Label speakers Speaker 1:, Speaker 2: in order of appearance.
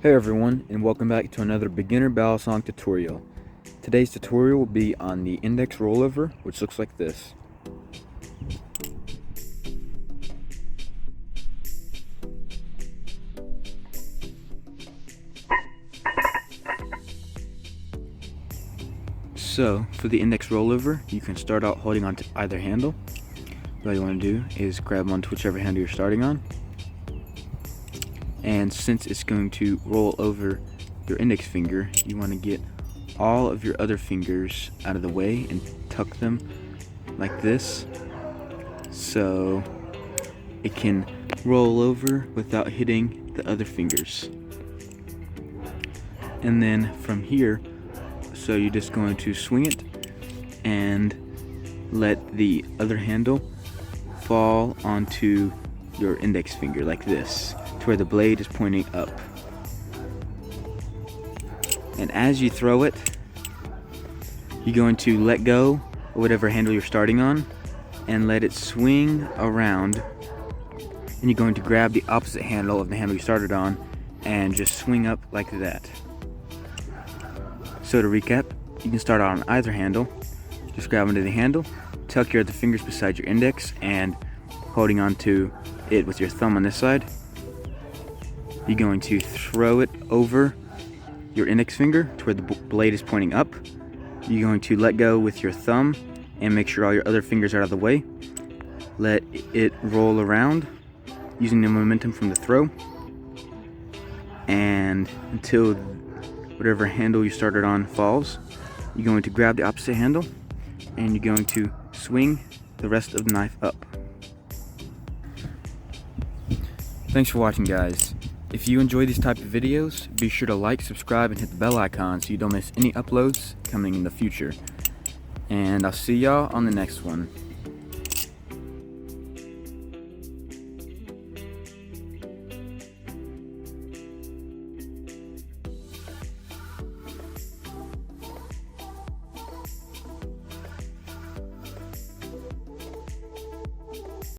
Speaker 1: Hey everyone, and welcome back to another beginner Balisong tutorial. Today's tutorial will be on the index rollover, which looks like this. So, for the index rollover, you can start out holding on to either handle. All you want to do is grab onto whichever handle you're starting on. And since it's going to roll over your index finger, you want to get all of your other fingers out of the way and tuck them like this so it can roll over without hitting the other fingers. And then from here, so you're just going to swing it and let the other handle fall onto your index finger like this, to where the blade is pointing up. And as you throw it, you're going to let go of whatever handle you're starting on and let it swing around. And you're going to grab the opposite handle of the handle you started on and just swing up like that. So to recap, you can start on either handle. Just grab onto the handle, tuck your other fingers beside your index, and holding onto it with your thumb on this side, you're going to throw it over your index finger to where the blade is pointing up. You're going to let go with your thumb and make sure all your other fingers are out of the way. Let it roll around using the momentum from the throw, and until whatever handle you started on falls, you're going to grab the opposite handle and you're going to swing the rest of the knife up. Thanks for watching, guys. If you enjoy these type of videos, be sure to like, subscribe, and hit the bell icon so you don't miss any uploads coming in the future. And I'll see y'all on the next one.